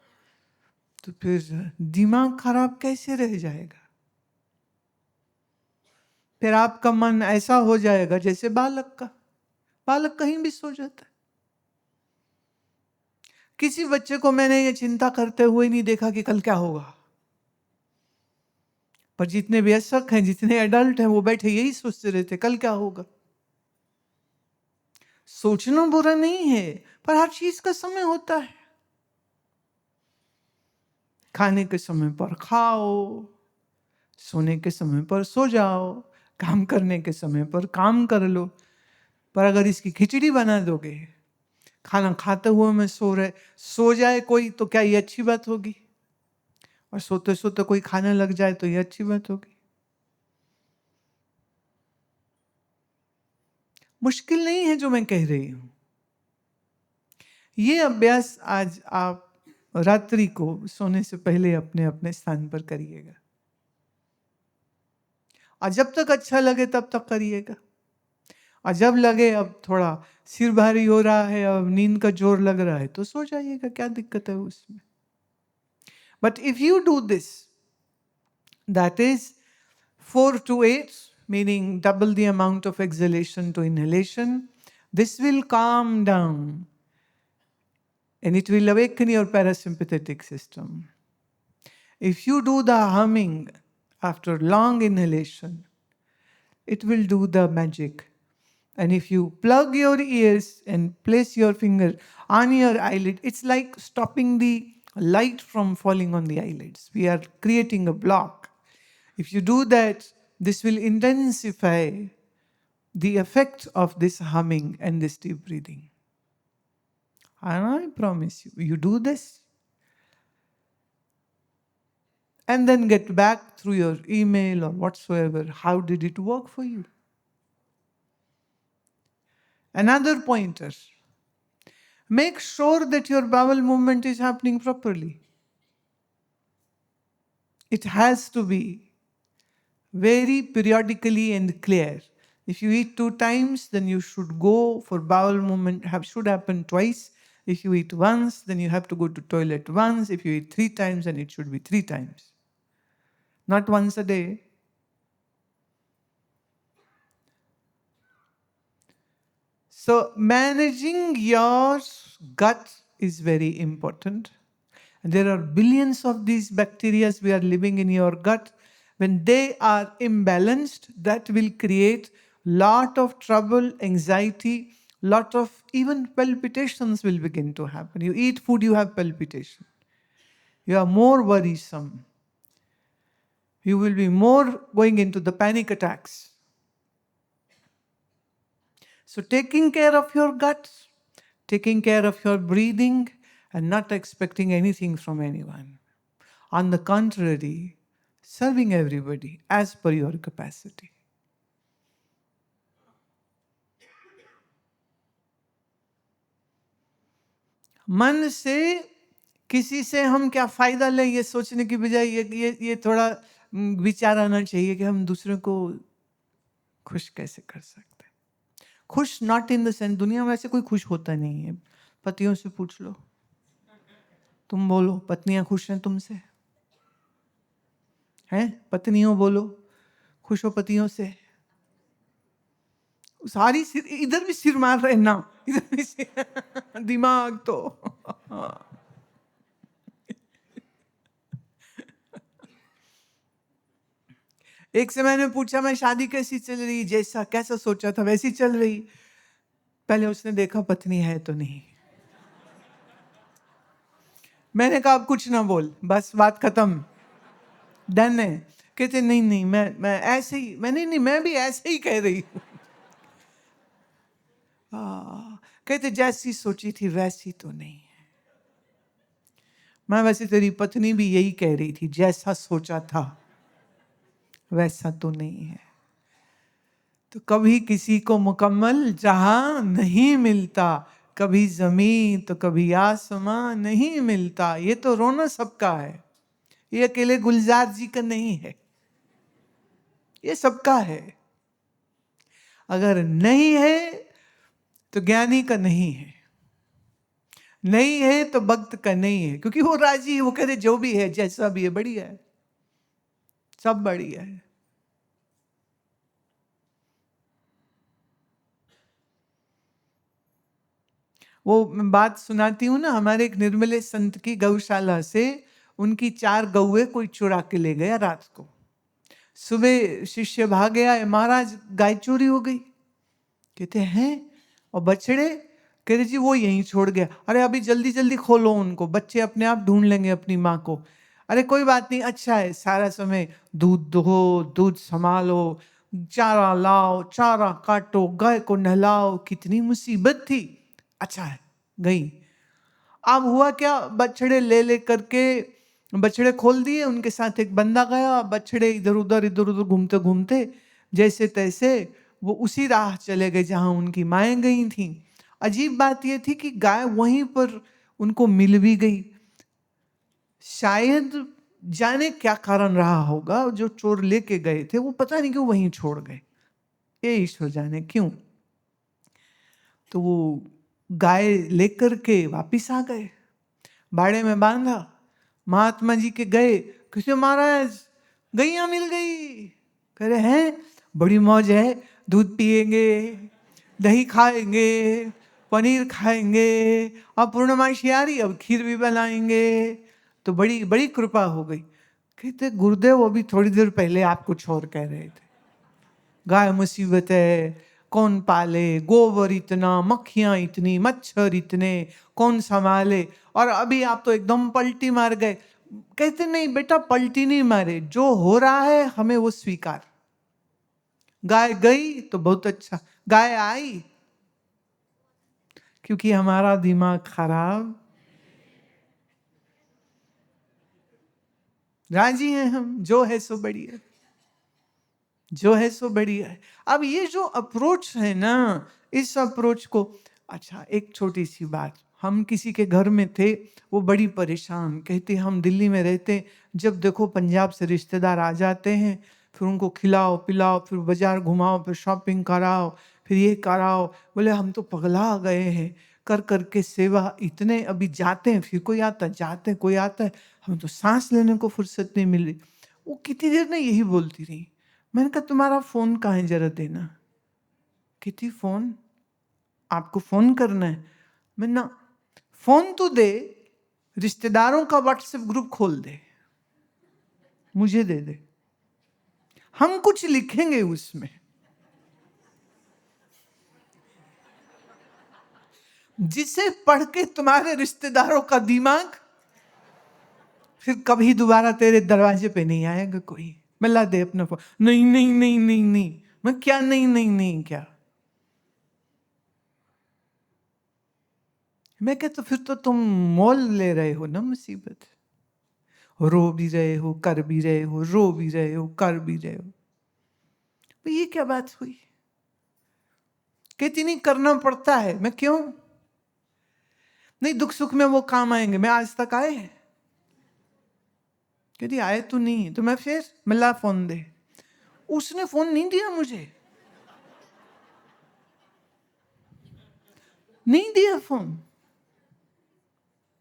तो फिर दिमाग खराब कैसे रह जाएगा? फिर आपका मन ऐसा हो जाएगा जैसे बालक का, बालक कहीं भी सो जाता है। किसी बच्चे को मैंने ये चिंता करते हुए नहीं देखा कि कल क्या होगा, पर जितने वयस्क हैं, जितने एडल्ट हैं, वो बैठे यही सोचते रहते कल क्या होगा। सोचना बुरा नहीं है, पर हर चीज का समय होता है। खाने के समय पर खाओ, सोने के समय पर सो जाओ, काम करने के समय पर काम कर लो। पर अगर इसकी खिचड़ी बना दोगे, खाना खाते हुए में सो जाए कोई, तो क्या ये अच्छी बात होगी? और सोते सोते कोई खाने लग जाए तो ये अच्छी बात होगी? मुश्किल नहीं है जो मैं कह रही हूं। ये अभ्यास आज आप रात्रि को सोने से पहले अपने अपने स्थान पर करिएगा, और जब तक अच्छा लगे तब तक करिएगा। और जब लगे अब थोड़ा सिर भारी हो रहा है, अब नींद का जोर लग रहा है, तो सो जाइएगा, क्या दिक्कत है उसमें? But if you do this, that is 4 to 8, meaning double the amount of exhalation to inhalation, this will calm down and it will awaken your parasympathetic system. If you do the humming after long inhalation, it will do the magic. And if you plug your ears and place your finger on your eyelid, it's like stopping the light from falling on the eyelids. We are creating a block. If you do that, this will intensify the effect of this humming and this deep breathing. And I promise you, you do this, and then get back through your email or whatsoever. How did it work for you? Another pointer, make sure that your bowel movement is happening properly. It has to be very periodically and clear. If you eat 2 times, then you should go for bowel movement, should happen twice. If you eat once, then you have to go to toilet once. If you eat 3 times, then it should be 3 times. Not once a day. So managing your gut is very important. And there are billions of these bacteria we are living in your gut. When they are imbalanced, that will create lot of trouble, anxiety, lot of even palpitations will begin to happen. You eat food, you have palpitation. You are more worrisome. You will be more going into the panic attacks. So taking care of your gut, taking care of your breathing, and not expecting anything from anyone. On the contrary, serving everybody as per your capacity. मन से किसी से हम क्या फायदा लें ये सोचने की बजाय ये थोड़ा विचार आना चाहिए कि हम दूसरों को खुश कैसे कर सकते हैं, खुश नॉट इन द सेंस, दुनिया में ऐसे कोई खुश होता नहीं है। पतियों से पूछ लो, तुम बोलो पत्नियां खुश हैं तुमसे? हैं पत्नियों बोलो, खुश हो पतियों से? सारी सिर, इधर भी सिर मार रहे ना, इधर भी सिर दिमाग तो एक से मैंने पूछा मैं शादी कैसी चल रही, जैसा कैसा सोचा था वैसी चल रही। पहले उसने देखा पत्नी है तो नहीं। मैंने कहा अब कुछ ना बोल, बस बात खत्म, डन है। कहते नहीं नहीं, मैं ऐसे ही, नहीं मैं भी ऐसे ही कह रही हूँ। कहते जैसी सोची थी वैसी तो नहीं है। मैं वैसे तेरी पत्नी भी यही कह रही थी, जैसा सोचा था वैसा तो नहीं है। तो कभी किसी को मुकम्मल जहां नहीं मिलता, कभी जमीन तो कभी आसमां नहीं मिलता। ये तो रोना सबका है, ये अकेले गुलजार जी का नहीं है, ये सबका है। अगर नहीं है तो ज्ञानी का नहीं है, नहीं है तो भक्त का नहीं है, क्योंकि वो राजी है, वो कहते जो भी है जैसा भी है बढ़िया है, सब बढ़िया है। वो मैं बात सुनाती हूँ ना, हमारे एक निर्मले संत की गौशाला से उनकी 4 गौए कोई चुरा के ले गया रात को। सुबह शिष्य भाग गया, महाराज गाय चोरी हो गई। कहते हैं और बछड़े? कहते जी वो यहीं छोड़ गया। अरे अभी जल्दी जल्दी खोलो उनको, बच्चे अपने आप ढूंढ लेंगे अपनी माँ को। अरे कोई बात नहीं, अच्छा है, सारा समय दूध दो, दूध संभालो, चारा लाओ, चारा काटो, गाय को नहलाओ, कितनी मुसीबत थी। अच्छा है, गई। अब हुआ क्या, बछड़े ले ले करके बछड़े खोल दिए, उनके साथ एक बंदा गया। बछड़े इधर उधर घूमते घूमते जैसे तैसे वो उसी राह चले गए जहां उनकी माएँ गई थीं। अजीब बात यह थी कि गाय वहीं पर उनको मिल भी गई। शायद जाने क्या कारण रहा होगा, जो चोर लेके गए थे वो पता नहीं क्यों वहीं छोड़ गए, ये ईश्वर जाने क्यों। तो वो गाय लेकर के वापिस आ गए, बाड़े में बांधा। महात्मा जी के गए, किसे महाराज गैया मिल गई। कह रहे हैं बड़ी मौज है, दूध पिएंगे, दही खाएंगे, पनीर खाएंगे, अब पूर्णमासी आ रही, अब खीर भी बनाएंगे, तो बड़ी बड़ी कृपा हो गई। कहते गुरुदेव अभी थोड़ी देर पहले आप कुछ और कह रहे थे, गाय मुसीबत है, कौन पाले, गोबर इतना, मक्खियां इतनी, मच्छर इतने, कौन संभाले, और अभी आप तो एकदम पलटी मार गए। कहते नहीं बेटा पलटी नहीं मारे, जो हो रहा है हमें वो स्वीकार। गाय गई तो बहुत अच्छा, गाय आई क्योंकि हमारा दिमाग खराब, राजी हैं हम, जो है सो बढ़िया, जो है सो बढ़िया है। अब ये जो अप्रोच है ना, इस अप्रोच को, अच्छा एक छोटी सी बात, हम किसी के घर में थे, वो बड़ी परेशान, कहती हम दिल्ली में रहते, जब देखो पंजाब से रिश्तेदार आ जाते हैं, फिर उनको खिलाओ पिलाओ, फिर बाजार घुमाओ, फिर शॉपिंग कराओ, फिर ये कराओ। बोले हम तो पगला गए हैं कर करके सेवा, इतने अभी जाते हैं फिर कोई आता, जाते हैं कोई आता है, हमें तो सांस लेने को फुर्सत नहीं मिल रही। वो कितनी देर ने यही बोलती रही। मैंने कहा तुम्हारा फोन कहाँ है जरा देना। कितनी फोन, आपको फोन करना है? मैं ना, फोन तो दे, रिश्तेदारों का व्हाट्सएप ग्रुप खोल दे, मुझे दे दे, हम कुछ लिखेंगे उसमें, जिसे पढ़ के तुम्हारे रिश्तेदारों का दिमाग फिर कभी दोबारा तेरे दरवाजे पे नहीं आएगा कोई। मैं ला दे अपना फोन। नहीं नहीं नहीं नहीं नहीं, मैं क्या नहीं नहीं नहीं क्या, मैं क्या, तो फिर तो तुम मोल ले रहे हो ना मुसीबत, रो भी रहे हो, कर भी रहे हो, रो भी रहे हो, कर भी रहे हो। तो ये क्या बात हुई? कहती नहीं करना पड़ता है। मैं क्यों? नहीं दुख सुख में वो काम आएंगे, मैं आज तक आए हैं? कहती आए तो नहीं, तो मैं फिर मिला फोन दे। उसने फोन नहीं दिया मुझे, नहीं दिया फोन,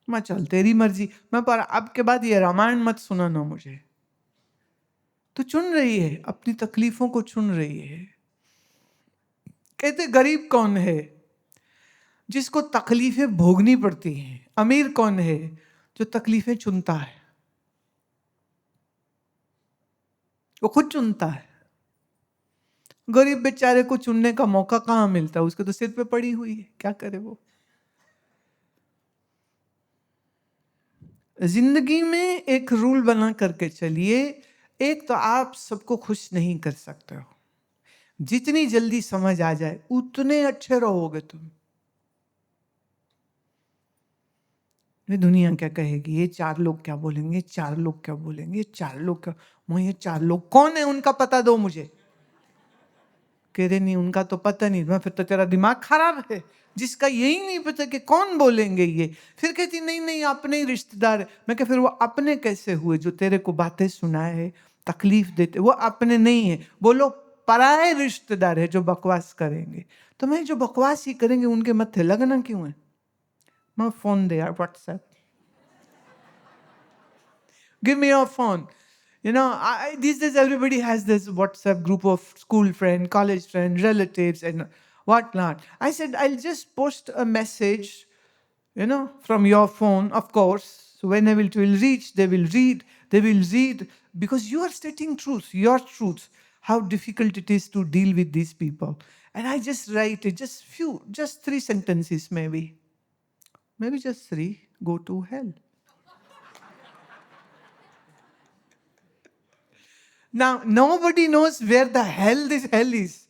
मैं चल तेरी मर्जी, मैं पर अब के बाद ये रामायण मत सुनाना मुझे। तो चुन रही है, अपनी तकलीफों को चुन रही है। कहते गरीब कौन है जिसको तकलीफें भोगनी पड़ती हैं, अमीर कौन है जो तकलीफें चुनता है, वो खुद चुनता है। गरीब बेचारे को चुनने का मौका कहां मिलता है, उसके तो सिर पे पड़ी हुई है, क्या करे वो। जिंदगी में एक रूल बना करके चलिए, एक तो आप सबको खुश नहीं कर सकते हो, जितनी जल्दी समझ आ जाए उतने अच्छे रहोगे तुम। ये दुनिया क्या कहेगी, ये चार लोग क्या बोलेंगे, चार लोग क्या बोलेंगे, चार लोग क्या, ये चार लोग कौन है उनका पता दो मुझे। कह रहे नहीं उनका तो पता नहीं, मैं फिर तो तेरा दिमाग खराब है जिसका यही नहीं पता कि कौन बोलेंगे ये। फिर कहती नहीं नहीं अपने ही रिश्तेदार है। मैं कह फिर वो अपने कैसे हुए जो तेरे को बातें सुनाए, तकलीफ देते, वो अपने नहीं है, बोलो पराए रिश्तेदार है जो बकवास करेंगे। तो मैं जो बकवास ही करेंगे उनके मत्थे लगना क्यों है। मैं फोन दे यार, WhatsApp, give me your phone. You know, these days everybody has this WhatsApp group of school friends, college friends, relatives, and whatnot. I said, I'll just post a message, from your phone, of course. So whenever it will reach, they will read, because you are stating truth, your truth, how difficult it is to deal with these people. And I just write it, just 3 sentences maybe. Maybe just 3, go to hell. Now, nobody knows where the hell this hell is.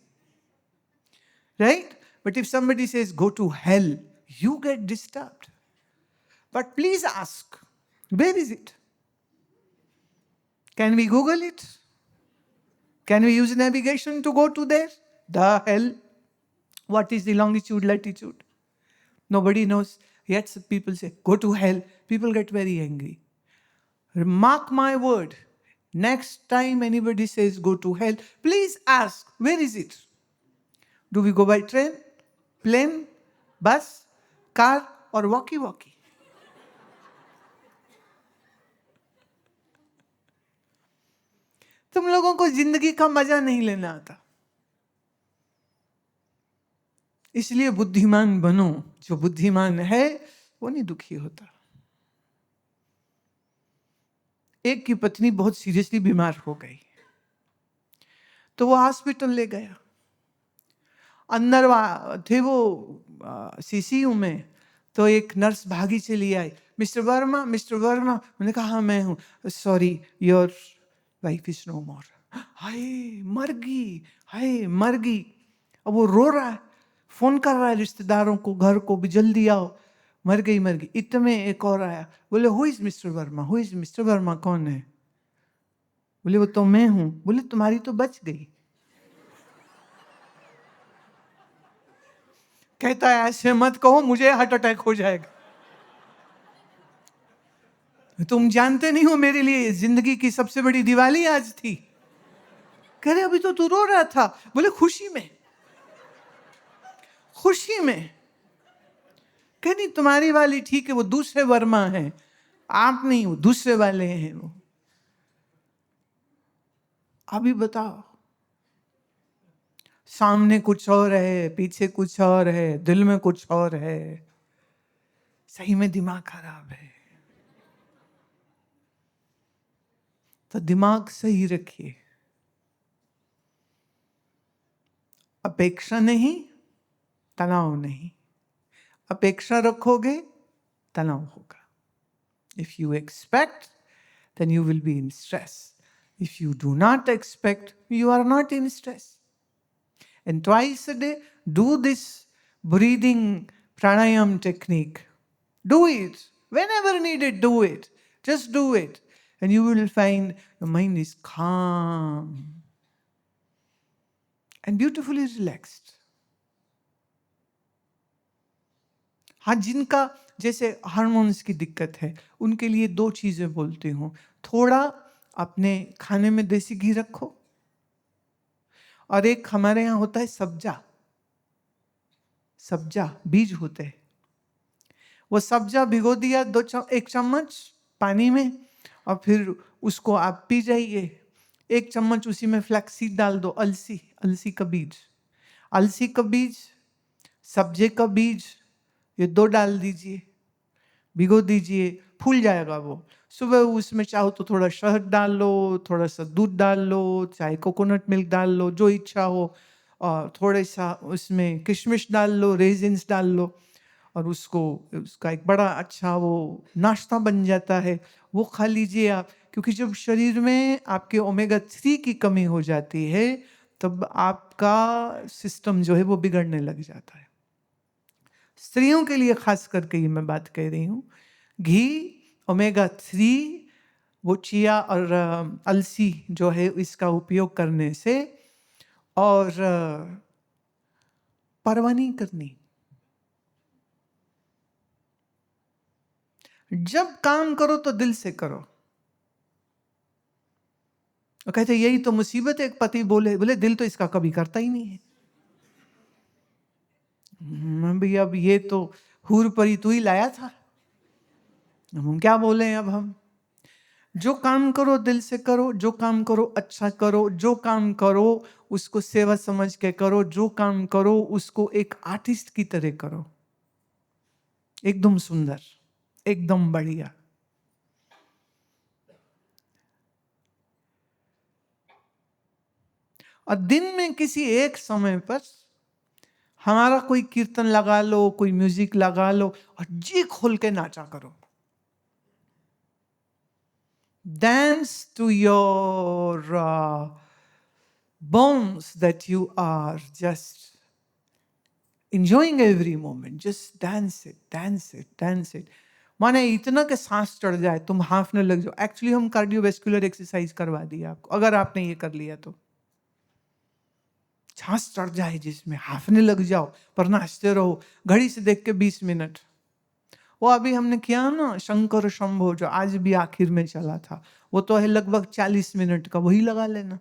Right? But if somebody says, go to hell, you get disturbed. But please ask, where is it? Can we Google it? Can we use navigation to go to there? The hell? What is the longitude, latitude? Nobody knows. Yet people say, go to hell. People get very angry. Mark my word. Next time anybody says go to hell, please ask, where is it? Do we go by train, plane, bus, car, or walkie-walkie? तुम लोगों को जिंदगी का मजा नहीं लेना आता, इसलिए बुद्धिमान बनो। जो बुद्धिमान है वो नहीं दुखी होता। एक की पत्नी बहुत सीरियसली बीमार हो गई, तो वो हॉस्पिटल ले गया। अंदर थे वो सीसीयू में, तो एक नर्स भागी चली आई, मिस्टर वर्मा, मिस्टर वर्मा। मैंने कहा हाँ मैं हूँ। Sorry, your wife is no more. हाय मर गई, हाय मर गई। अब वो रो रहा है, फोन कर रहा है रिश्तेदारों को, घर को भी, जल्दी आओ, मर गई मर गई। इतने एक और आया, बोले who is mister Verma, who is mister Verma, कौन है? बोले वो तो मैं हूँ। बोले तुम्हारी तो बच गई। कहता है ऐसे मत कहो, मुझे हार्ट अटैक हो जाएगा। तुम जानते नहीं हो मेरे लिए जिंदगी की सबसे बड़ी दिवाली आज थी। कह रहे अभी तो तू रो रहा था। बोले खुशी में, खुशी में। कह नहीं तुम्हारी वाली ठीक है, वो दूसरे वर्मा है, आप नहीं, वो दूसरे वाले हैं वो। अभी बताओ, सामने कुछ और है, पीछे कुछ और है, दिल में कुछ और है। सही में दिमाग खराब है। तो दिमाग सही रखिए। अपेक्षा नहीं, तनाव नहीं। अपेक्षा रखोगे, तनाव होगा। If you expect, then you will be in stress. If you do not expect, you are not in stress. And twice a day, do this breathing pranayam technique. Do it. Whenever needed, do it. Just do it. And you will find your mind is calm and beautifully relaxed. हाँ, जिनका जैसे hormones की दिक्कत है, उनके लिए 2 चीजें बोलती हूँ। थोड़ा अपने खाने में देसी घी रखो, और एक हमारे यहाँ होता है सब्जा। सब्जा बीज होते हैं। वो सब्जा भिगो दिया 1 चम्मच पानी में, और फिर उसको आप पी जाइए। 1 चम्मच उसी में फ्लैक्सीड डाल दो, अलसी का बीज, अलसी का बीज, सब्जे का बीज, ये 2 डाल दीजिए, भिगो दीजिए, फूल जाएगा वो। सुबह उसमें चाहो तो थोड़ा शहद डाल लो, थोड़ा सा दूध डाल लो, चाहे कोकोनट मिल्क डाल लो, जो इच्छा हो, और थोड़ा सा उसमें किशमिश डाल लो, रेजिन्स डाल लो, और उसका एक बड़ा अच्छा वो नाश्ता बन जाता है। वो खा लीजिए आप, क्योंकि जब शरीर में आपके ओमेगा 3 की कमी हो जाती है तब आपका सिस्टम जो है वो बिगड़ने लग जाता है। स्त्रियों के लिए खास करके ये मैं बात कह रही हूँ। घी, ओमेगा 3, वो चिया और अलसी जो है इसका उपयोग करने से, और परवाह नहीं करनी। जब काम करो तो दिल से करो। और कहते यही तो मुसीबत है, एक पति बोले दिल तो इसका कभी करता ही नहीं है। भैया अब ये तो हूर परी तू ही लाया था, हम क्या बोले अब हम। जो काम करो दिल से करो, जो काम करो अच्छा करो, जो काम करो उसको सेवा समझ के करो, जो काम करो उसको एक आर्टिस्ट की तरह करो, एकदम सुंदर, एकदम बढ़िया। और दिन में किसी एक समय पर हमारा कोई कीर्तन लगा लो, कोई म्यूजिक लगा लो, और जी खोल के नाचा करो। Dance to your bones that you are just enjoying every moment. Just dance it, dance it, dance it. माने इतना के सांस चढ़ जाए, तुम हाफने लग जाओ। एक्चुअली हम कार्डियोवेस्कुलर एक्सरसाइज करवा दी आपको, अगर आपने ये कर लिया तो। सांस चढ़ जाए जिसमें, हाफने लग जाओ, पर नाचते रहो, घड़ी से देख के 20 मिनट। वो अभी हमने किया ना शंकर शंभो, जो आज भी आखिर में चला था, वो तो है लगभग 40 मिनट का, वही लगा लेना।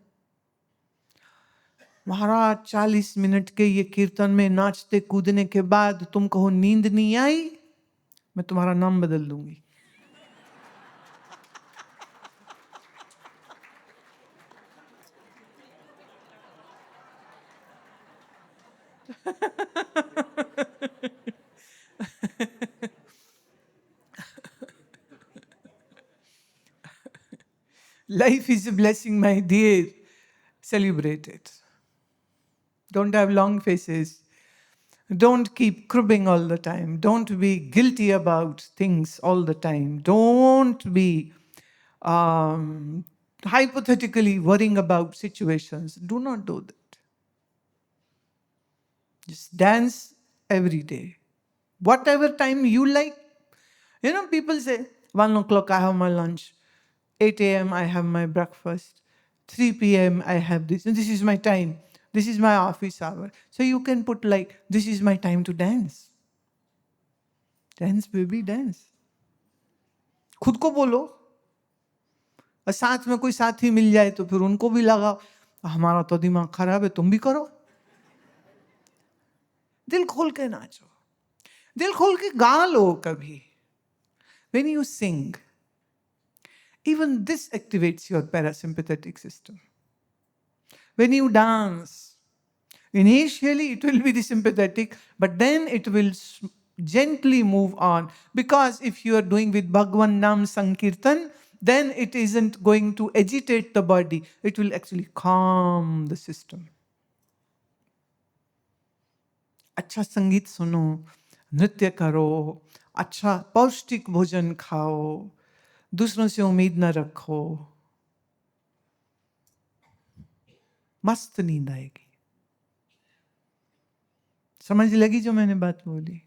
महाराज 40 मिनट के ये कीर्तन में नाचते कूदने के बाद तुम कहो नींद नहीं आई, मैं तुम्हारा नाम बदल दूंगी। Life is a blessing, my dear. Celebrate it. Don't have long faces. Don't keep cribbing all the time. Don't be guilty about things all the time. Don't be hypothetically worrying about situations. Do not do that. Just dance every day. Whatever time you like. You know, people say, 1 o'clock I have my lunch, 8 a.m. I have my breakfast, 3 p.m. I have this, and this is my time. This is my office hour. So you can put like, this is my time to dance. Dance, baby, dance. खुद को बोलो, और साथ में कोई साथी मिल जाए तो फिर उनको भी लगाओ। हमारा तो दिमाग खराब है, तुम भी करो। दिल खोल के नाचो, दिल खोल के गा लो कभी। When you sing, even this activates your parasympathetic system. When you dance, initially it will be the sympathetic, but then it will gently move on. Because if you are doing with Bhagwan Nam Sankirtan, then it isn't going to agitate the body. It will actually calm the system. अच्छा संगीत सुनो, नृत्य करो, अच्छा पौष्टिक भोजन खाओ, दूसरों से उम्मीद न रखो, मस्त नींद आएगी। समझ लगी जो मैंने बात बोली?